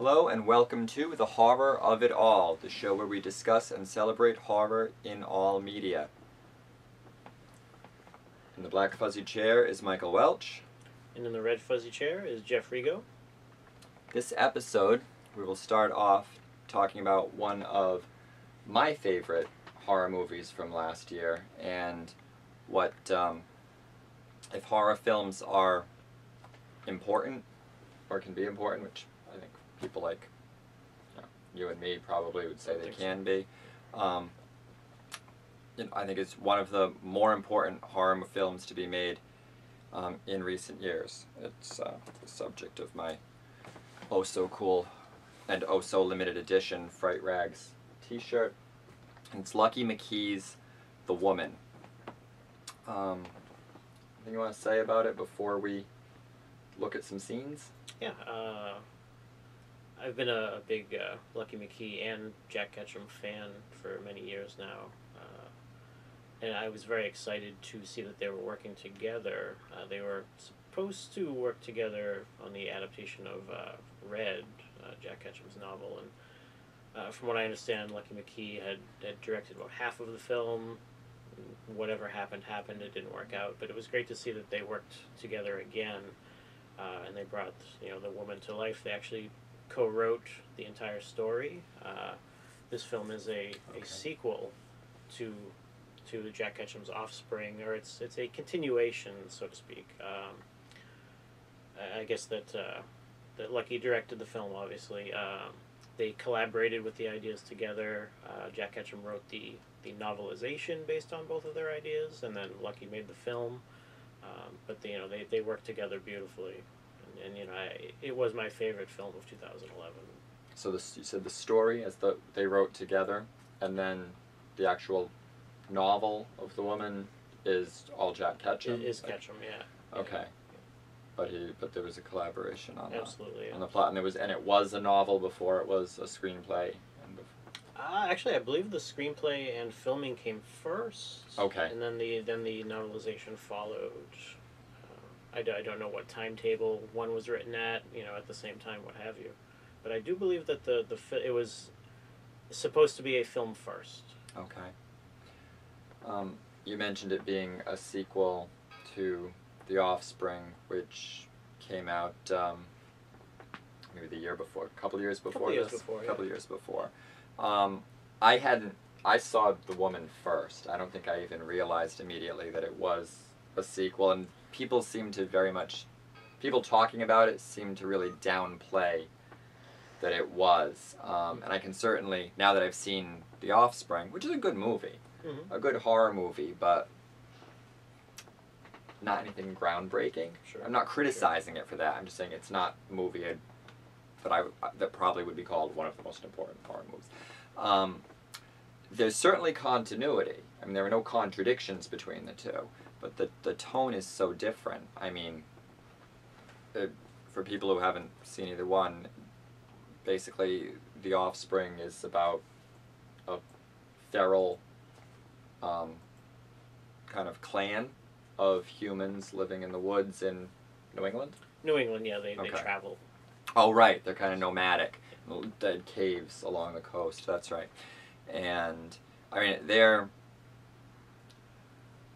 Hello and welcome to The Horror of It All, the show where we discuss and celebrate horror in all media. In the black fuzzy chair is Michael Welch. And in the red fuzzy chair is Jeff Rigo. This episode, we will start off talking about one of my favorite horror movies from last year, and what, if horror films are important, or can be important, which I think people like you and me probably would say they can be. I think it's one of the more important horror films to be made in recent years. It's the subject of my oh so cool and oh so limited edition Fright Rags t-shirt. It's Lucky McKee's The Woman. Anything you want to say about it before we look at some scenes? Yeah, I've been a big Lucky McKee and Jack Ketchum fan for many years now, and I was very excited to see that they were working together. They were supposed to work together on the adaptation of Red, Jack Ketchum's novel, and from what I understand, Lucky McKee had directed about half of the film. Whatever happened, it didn't work out, but it was great to see that they worked together again, and they brought the woman to life. They actually co-wrote the entire story. This film is a sequel to Jack Ketchum's Offspring, or it's a continuation, so to speak. I guess that Lucky directed the film, obviously. They collaborated with the ideas together. Jack Ketchum wrote the novelization based on both of their ideas, and then Lucky made the film. But they worked together beautifully, and it was my favorite film of 2011. So you said the story they wrote together, and then the actual novel of The Woman is all Jack Ketchum. It is Ketchum, yeah. Okay. But there was a collaboration on Absolutely, on the plot, and it was a novel before it was a screenplay. Actually, I believe the screenplay and filming came first. Okay. And then the novelization followed. I don't know what timetable one was written at the same time, what have you. But I do believe that it was supposed to be a film first. Okay. You mentioned it being a sequel to The Offspring, which came out maybe the year before, a couple years before this. A couple years before. I saw The Woman first. I don't think I even realized immediately that it was a sequel, and people talking about it seem to really downplay that it was. And I can certainly, now that I've seen The Offspring, which is a good movie, a good horror movie, but not anything groundbreaking. Sure. I'm not criticizing it for that. I'm just saying it's not a movie that probably would be called one of the most important horror movies. There's certainly continuity. I mean, there are no contradictions between the two, but the tone is so different. I mean, for people who haven't seen either one, basically The Offspring is about a feral kind of clan of humans living in the woods in New England? New England, yeah, they travel. Oh, right, they're kind of nomadic. Dead caves along the coast, that's right. And, I mean, they're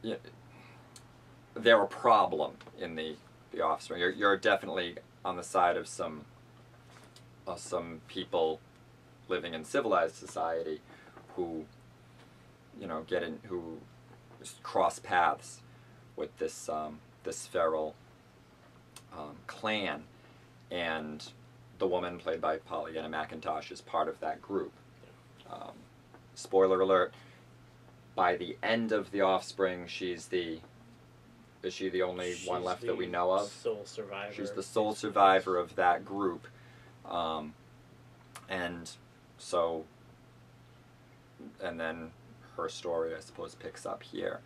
a problem in the Offspring. You're definitely on the side of some people living in civilized society who, who cross paths with this feral clan, and the woman played by Pollyanna McIntosh is part of that group. Spoiler alert: by the end of The Offspring, is she the only one left that we know of? Sole survivor. She's the sole survivor of that group, and then her story, I suppose, picks up here.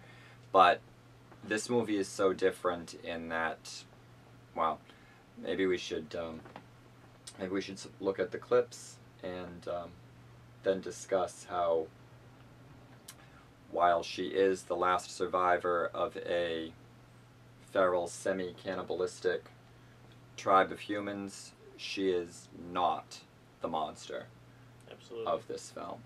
But this movie is so different in that, well, maybe we should look at the clips and then discuss how, while she is the last survivor of a feral, semi-cannibalistic tribe of humans, she is not the monster Absolutely. of this film.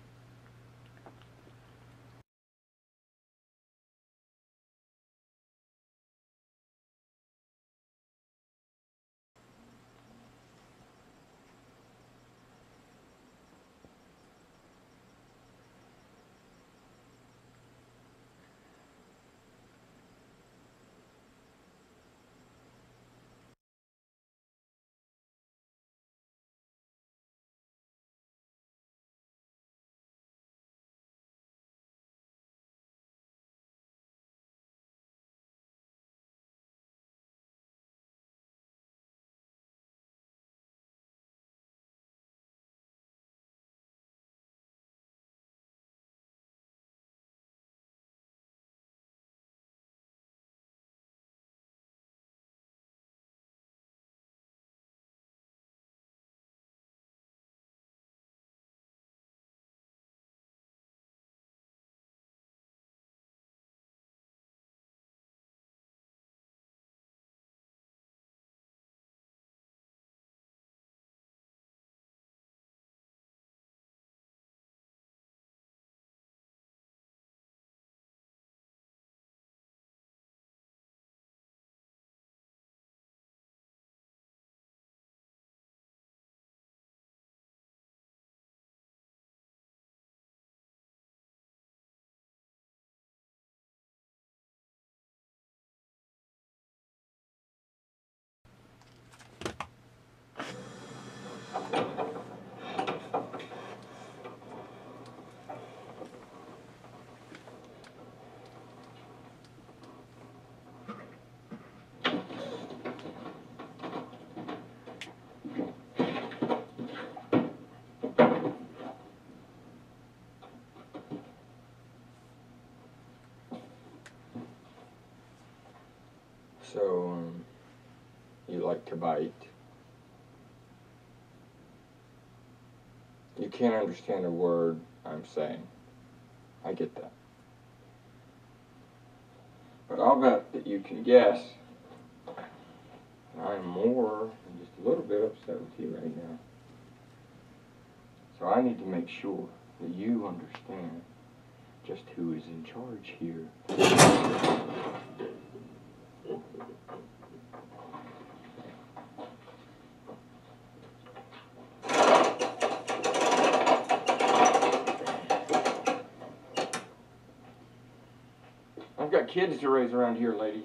So, you like to bite. You can't understand a word I'm saying. I get that. But I'll bet that you can guess that I'm more than just a little bit upset with you right now. So I need to make sure that you understand just who is in charge here. I've got kids to raise around here, lady.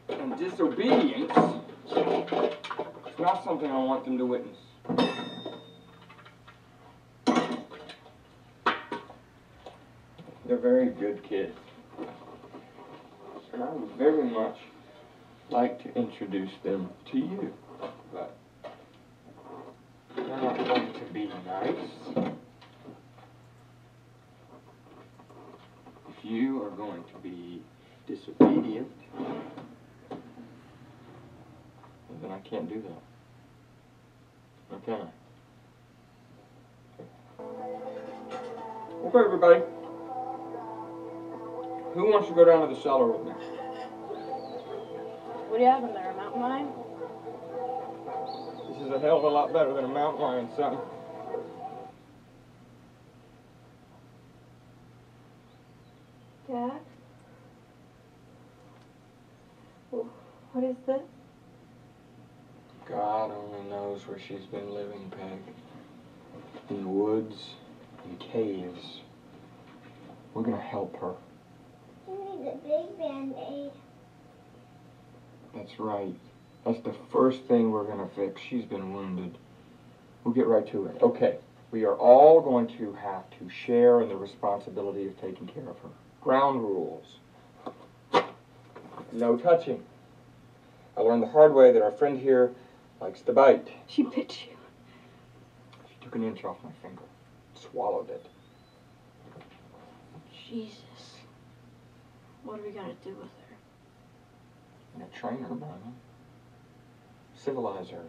And disobedience is not something I want them to witness. They're very good kids. And I would very much like to introduce them to you. But they're not going to be nice. If you are going to be disobedient, then I can't do that. Or can I? Okay, everybody. Who wants to go down to the cellar with me? What do you have in there, a mountain lion? This is a hell of a lot better than a mountain lion, son. Dad? What is this? God only knows where she's been living, Peg. In the woods, in caves. We're gonna help her. You need a big Band-Aid. That's right. That's the first thing we're gonna fix. She's been wounded. We'll get right to it. Okay, we are all going to have to share in the responsibility of taking care of her. Ground rules. No touching. I learned the hard way that our friend here likes to bite. She bit you. She took an inch off my finger. Swallowed it. Jesus. What are we gonna do with her? I'm gonna train her, Brian. Civilize her.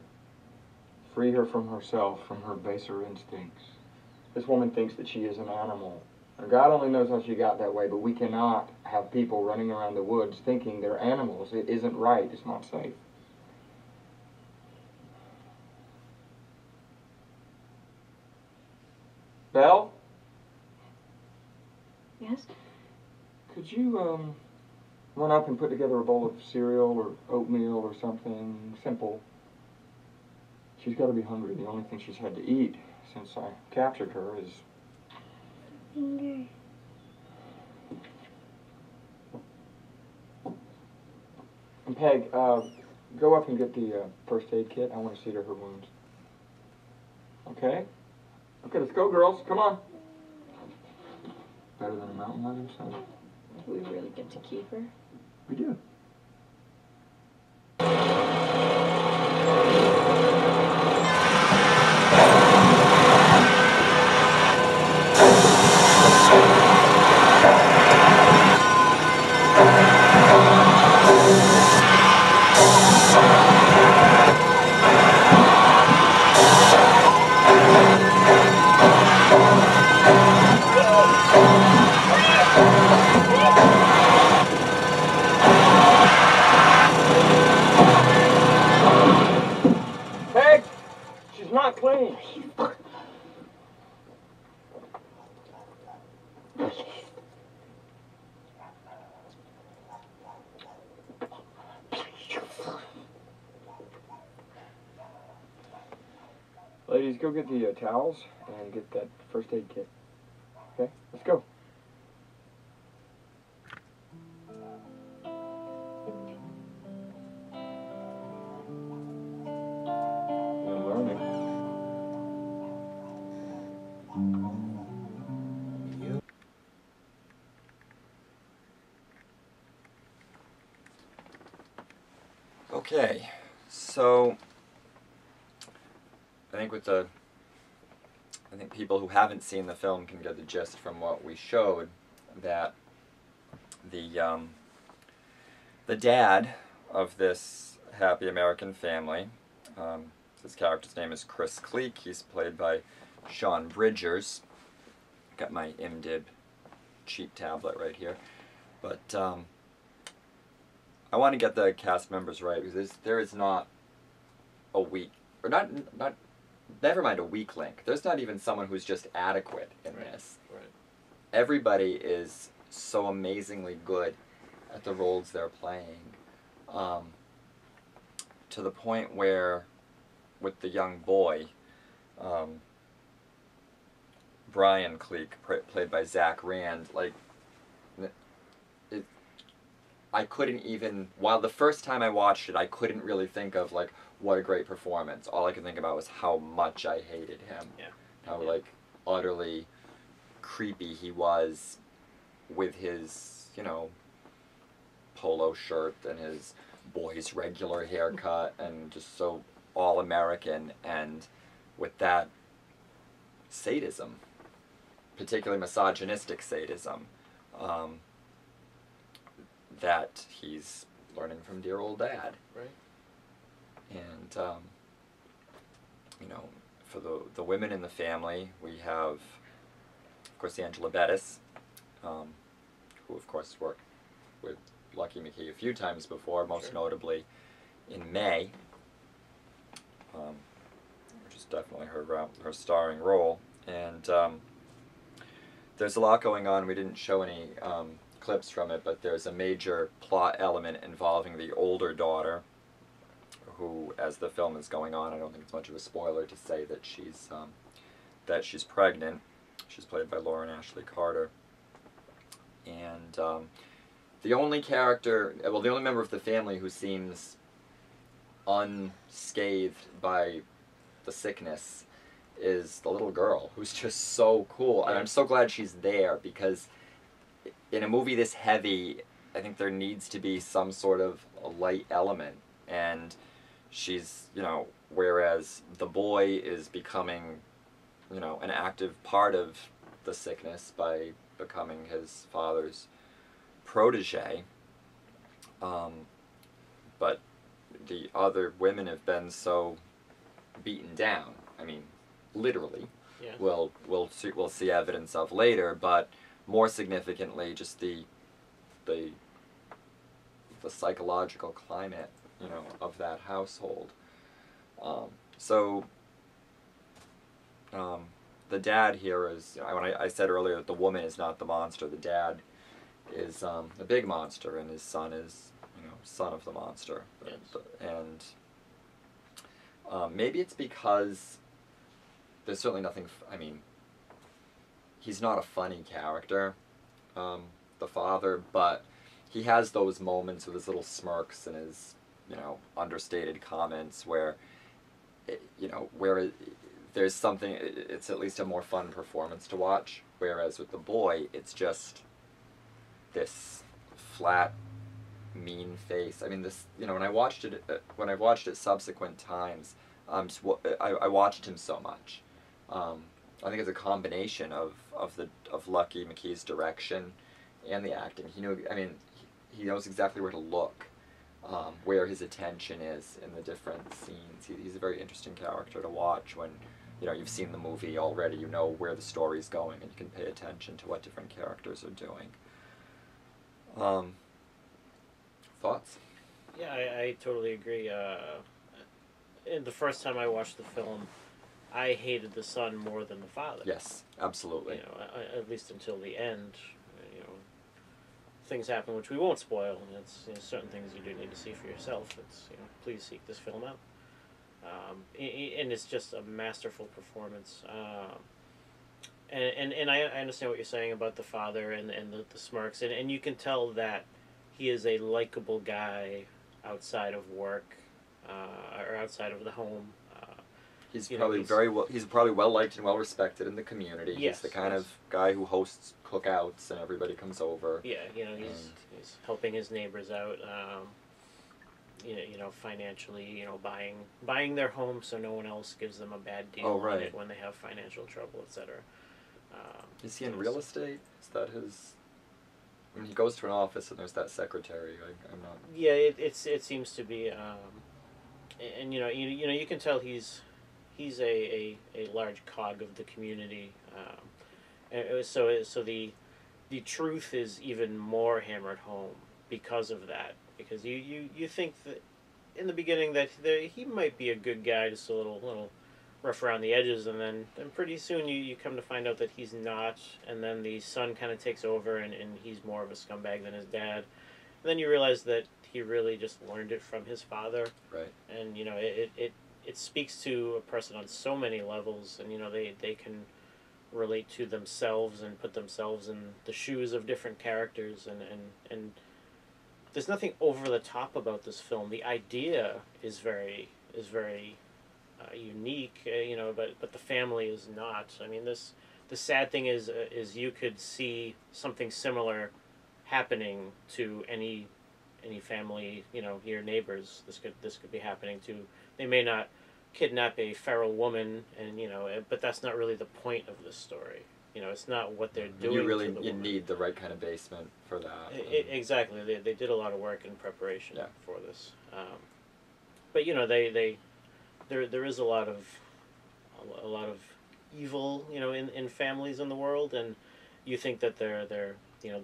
Free her from herself, from her baser instincts. This woman thinks that she is an animal. And God only knows how she got that way, but we cannot have people running around the woods thinking they're animals. It isn't right. It's not safe. you run up and put together a bowl of cereal or oatmeal or something simple? She's got to be hungry. The only thing she's had to eat since I captured her is... Finger. And Peg, go up and get the first aid kit. I want to see to her wounds. Okay? Okay, let's go, girls. Come on. Better than a mountain lion, son? Do we really get to keep her? We do. Peg! She's not clean. Ladies, go get the towels and get that first aid kit. Okay, let's go. You're learning. Okay, so I think people who haven't seen the film can get the gist from what we showed, that the dad of this happy American family, his character's name is Chris Cleek. He's played by Sean Bridgers. Got my IMDb cheap tablet right here, but I want to get the cast members right, because there is not a weak, or not never mind a weak link. There's not even someone who's just adequate in this. Right. Everybody is so amazingly good at the roles they're playing, to the point where, with the young boy, Brian Cleek, played by Zach Rand, like, I couldn't even, while the first time I watched it, I couldn't really think of, like, what a great performance. All I could think about was how much I hated him. Yeah. How, like, utterly creepy he was with his, you know, polo shirt and his boy's regular haircut, and just so all-American, and with that sadism, particularly misogynistic sadism, that he's learning from dear old dad. Right. And, you know, for the women in the family, we have, of course, Angela Bettis, who, of course, worked with Lucky McKee a few times before, most notably in May, which is definitely her starring role. And there's a lot going on. We didn't show any clips from it, but there's a major plot element involving the older daughter, who, as the film is going on, I don't think it's much of a spoiler to say that she's pregnant. She's played by Lauren Ashley Carter. And the only member of the family who seems unscathed by the sickness is the little girl, who's just so cool. And I'm so glad she's there, because in a movie this heavy, I think there needs to be some sort of a light element. And she's, you know, whereas the boy is becoming, you know, an active part of the sickness by becoming his father's protege, but the other women have been so beaten down. I mean, literally. Yeah. We'll see evidence of later, but more significantly, just the psychological climate, you know, of that household. The dad here is, when I said earlier that the woman is not the monster, the dad is a big monster, and his son is, son of the monster. Yes. And maybe it's because there's certainly nothing. He's not a funny character, the father, but he has those moments with his little smirks and his, understated comments where, there's something. It's at least a more fun performance to watch. Whereas with the boy, it's just this flat, mean face. I mean, this, when I watched it subsequent times, I watched him so much. I think it's a combination of Lucky McKee's direction and the acting. He knew. He knows exactly where to look, where his attention is in the different scenes. He's a very interesting character to watch when, you've seen the movie already. You know where the story's going, and you can pay attention to what different characters are doing. Thoughts? Yeah, I totally agree. The first time I watched the film, I hated the son more than the father. Yes, absolutely. At least until the end. Things happen which we won't spoil, and it's certain things you do need to see for yourself. It's please seek this film out. And it's just a masterful performance. And I understand what you're saying about the father and the smirks, and you can tell that he is a likable guy outside of work or outside of the home. He's probably well liked and well respected in the community. Yes, he's the kind of guy who hosts cookouts and everybody comes over. Yeah, he's helping his neighbors out. Financially, buying their home so no one else gives them a bad deal on it when they have financial trouble, etc. Is he in real estate? Is that his? He goes to an office and there's that secretary. I'm not. Yeah, it seems to be, and you can tell he's a large cog of the community, so the truth is even more hammered home because of that. Because you think that in the beginning that he might be a good guy, just a little rough around the edges, and then pretty soon you come to find out that he's not, and then the son kind of takes over and he's more of a scumbag than his dad. And then you realize that he really just learned it from his father. Right. And it speaks to a person on so many levels, and they can relate to themselves and put themselves in the shoes of different characters, and there's nothing over the top about this film. The idea is very unique, but the family is not. I mean, the sad thing is you could see something similar happening to any family, your neighbors. This could be happening to. They may not kidnap a feral woman, and but that's not really the point of this story. It's not what they're doing. You need the right kind of basement for that. Exactly. They did a lot of work in preparation for this. But there is a lot of evil, in families in the world, and you think that they're the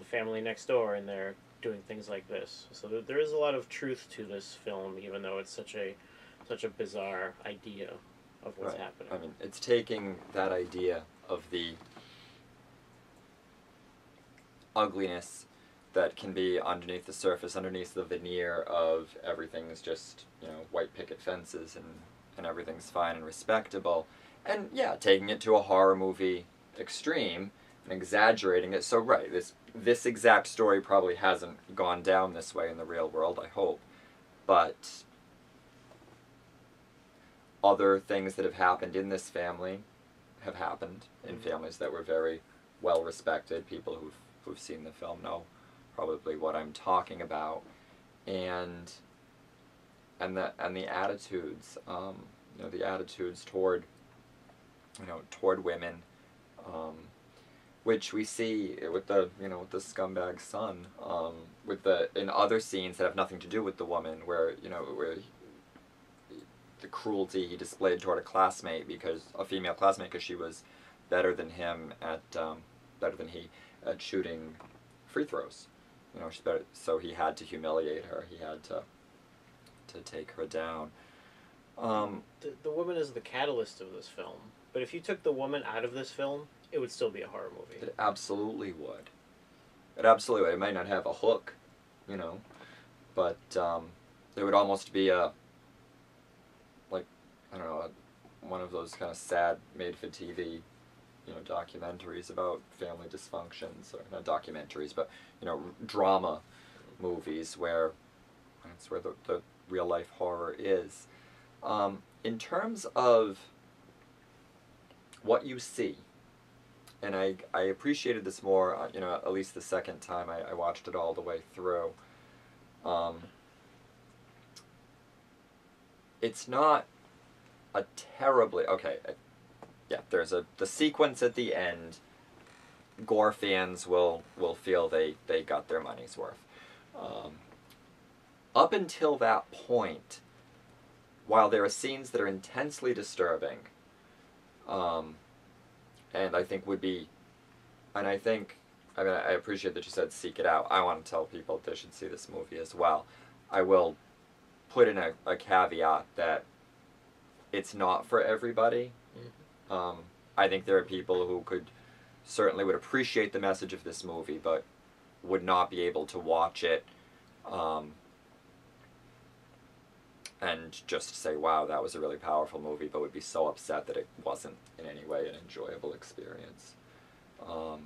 family next door, and they're doing things like this. So there is a lot of truth to this film, even though it's such a bizarre idea of what's happening. I mean, it's taking that idea of the ugliness that can be underneath the surface, underneath the veneer of everything's just, white picket fences and everything's fine and respectable. And taking it to a horror movie extreme and exaggerating it. So this exact story probably hasn't gone down this way in the real world, I hope. But other things that have happened in this family have happened in families that were very well respected. People who've seen the film know probably what I'm talking about, and the attitudes, the attitudes toward women, which we see with the with the scumbag son, in other scenes that have nothing to do with the woman, where the cruelty he displayed toward a female classmate, because she was better than he at shooting free throws. She's better, so he had to humiliate her. He had to take her down. The woman is the catalyst of this film. But if you took the woman out of this film, it would still be a horror movie. It absolutely would. it absolutely, it might not have a hook, you know, but it would almost be a, like, I don't know, one of those kind of sad made-for-TV, you know, documentaries about family dysfunctions, or not documentaries, but, you know, drama movies where that's where the real life horror is. In terms of what you see, and I appreciated this more, you know, at least the second time I watched it all the way through. It's not a terribly, okay, yeah, there's the sequence at the end. Gore fans will feel they got their money's worth. Up until that point, while there are scenes that are intensely disturbing, and I think would be, and I think, I mean, I appreciate that you said seek it out. I want to tell people that they should see this movie as well. I will put in a caveat that it's not for everybody. I think there are people who certainly would appreciate the message of this movie, but would not be able to watch it and just say, wow, that was a really powerful movie, but would be so upset that it wasn't in any way an enjoyable experience, or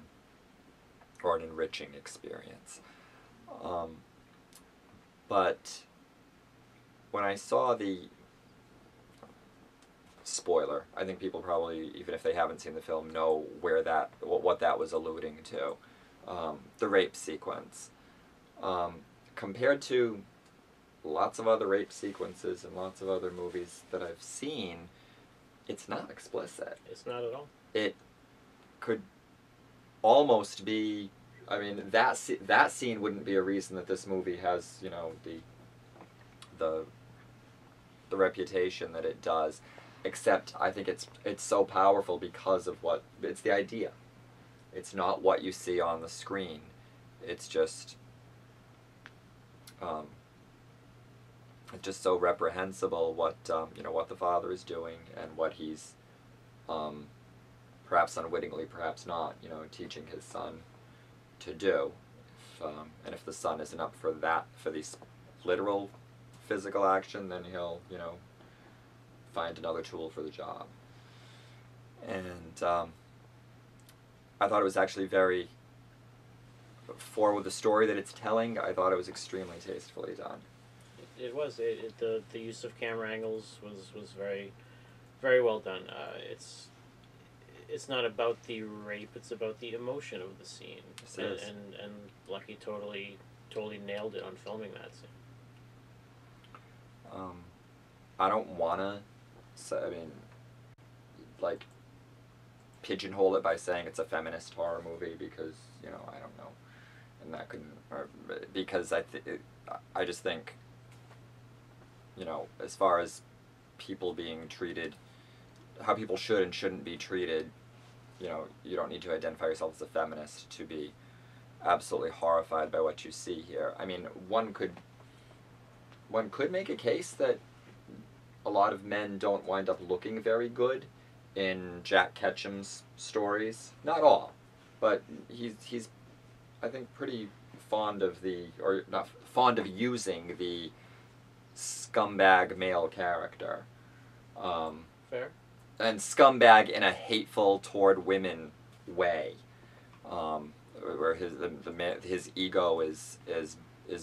an enriching experience. But when I saw the spoiler, I think people probably, even if they haven't seen the film, know what that was alluding to. The rape sequence. Compared to lots of other rape sequences and lots of other movies that I've seen, it's not explicit. It's not at all. It could almost be, I mean, that scene wouldn't be a reason that this movie has, you know, the reputation that it does, except I think it's so powerful because of it's the idea. It's not what you see on the screen. It's just it's just so reprehensible what you know, what the father is doing, and what he's perhaps unwittingly, perhaps not, you know, teaching his son to do. And if the son isn't up for these literal physical action, then he'll, you know, find another tool for the job. And I thought it was actually very, for the story that it's telling, I thought it was extremely tastefully done. It was. The use of camera angles was very, very well done. It's not about the rape, it's about the emotion of the scene. Yes, it is. And Lucky totally nailed it on filming that scene. I don't want to say, I mean, like, pigeonhole it by saying it's a feminist horror movie, because, you know, I don't know, and that couldn't, because I just think, you know, as far as people being treated, how people should and shouldn't be treated, you know, you don't need to identify yourself as a feminist to be absolutely horrified by what you see here. I mean, one could make a case that a lot of men don't wind up looking very good in Jack Ketchum's stories. Not all, but he's I think pretty fond of not fond of using the scumbag male character. Fair. And scumbag in a hateful toward women way, where his ego is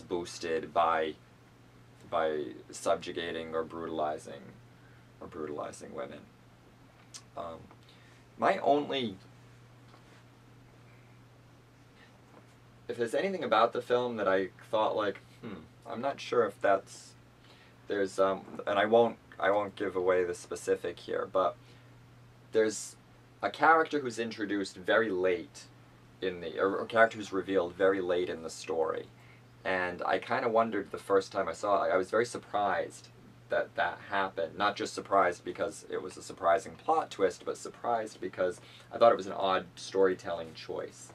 boosted by subjugating or brutalizing women. My only, if there's anything about the film that I thought, like, I'm not sure if there's and I won't give away the specific here, but there's a character who's introduced very late or a character who's revealed very late in the story. And I kind of wondered the first time I saw it, I was very surprised that happened. Not just surprised because it was a surprising plot twist, but surprised because I thought it was an odd storytelling choice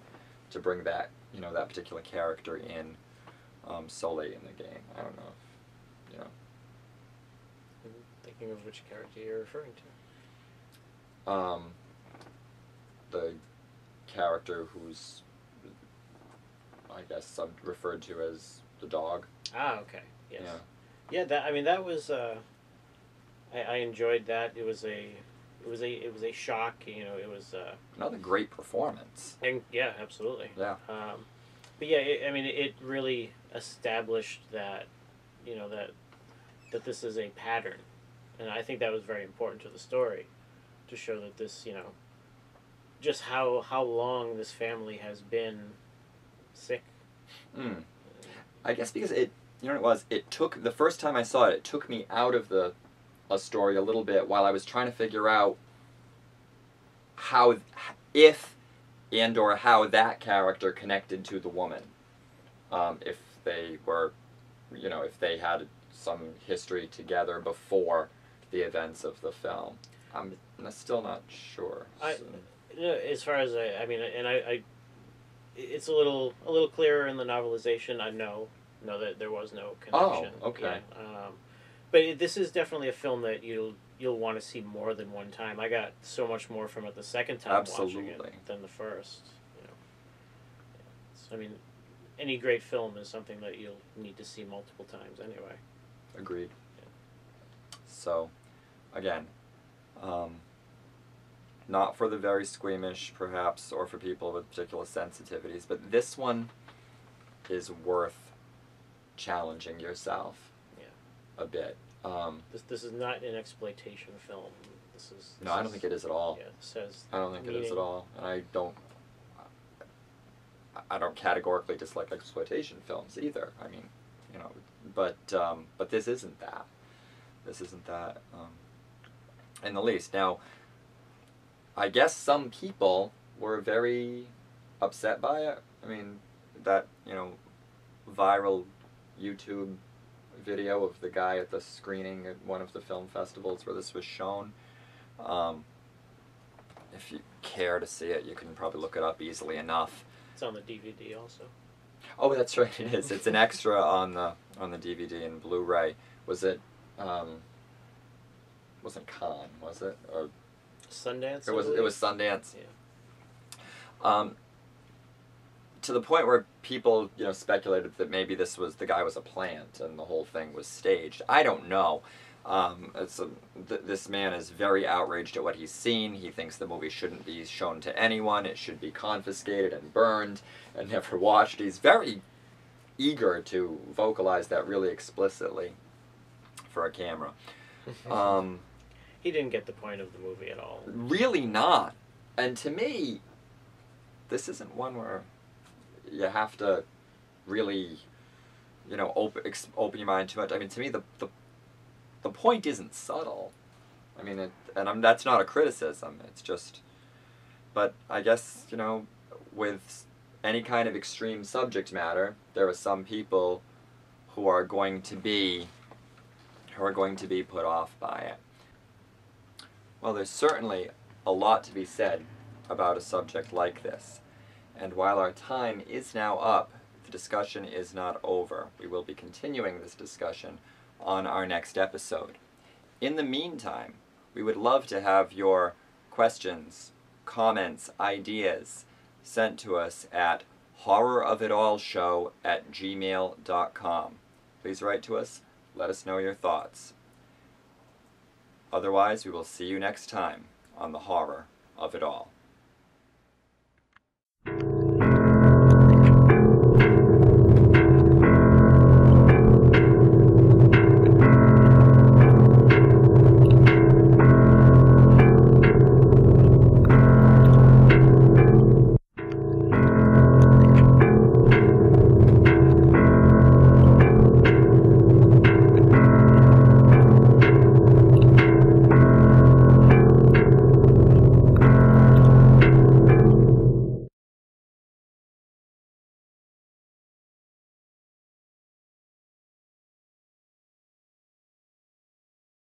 to bring that, you know, that particular character in so late in the game. I don't know if, you know. I'm thinking of which character you're referring to. The character who's, I guess referred to as the dog. Ah, okay. Yes. Yeah. Yeah. That was. I enjoyed that. It was a shock. You know, it was. Another great performance. And yeah, absolutely. Yeah. But yeah, it really established that, you know, that this is a pattern, and I think that was very important to the story, to show that this, you know, just how long this family has been sick. I guess because you know what it was? It took, the first time I saw it, it took me out of a story a little bit while I was trying to figure out how, if and or how that character connected to the woman. If they were, you know, if they had some history together before the events of the film. I'm still not sure. As far as I mean, and I it's a little clearer in the novelization. I know that there was no connection. Oh, okay. Yeah. But this is definitely a film that you'll want to see more than one time. I got so much more from it the second time watching it than the first. You know, I mean, any great film is something that you'll need to see multiple times anyway. Agreed. Yeah. So, again, not for the very squeamish, perhaps, or for people with particular sensitivities, but this one is worth challenging yourself a bit. This is not an exploitation film. This no, I don't think it is at all. Yeah, it says. I don't think it is at all, and I don't categorically dislike exploitation films either. I mean, you know, but this isn't that. This isn't that in the least. Now, I guess some people were very upset by it. I mean, that, you know, viral YouTube video of the guy at the screening at one of the film festivals where this was shown. If you care to see it, you can probably look it up easily enough. It's on the DVD also. Oh, that's right, it is. It's an extra on the DVD and Blu-ray. Was it wasn't Cannes, was it? Or Sundance? It was Sundance. Yeah. To the point where people, you know, speculated that maybe the guy was a plant and the whole thing was staged. I don't know. This man is very outraged at what he's seen. He thinks the movie shouldn't be shown to anyone. It should be confiscated and burned and never watched. He's very eager to vocalize that really explicitly for a camera. He didn't get the point of the movie at all. Really not. And to me, this isn't one where you have to really, you know, open your mind too much. I mean, to me, the point isn't subtle. I mean, that's not a criticism. It's just, but I guess, you know, with any kind of extreme subject matter, there are some people who are going to be put off by it. Well, there's certainly a lot to be said about a subject like this. And while our time is now up, the discussion is not over. We will be continuing this discussion on our next episode. In the meantime, we would love to have your questions, comments, ideas sent to us at horrorofitallshow@gmail.com. Please write to us. Let us know your thoughts. Otherwise, we will see you next time on The Horror of It All.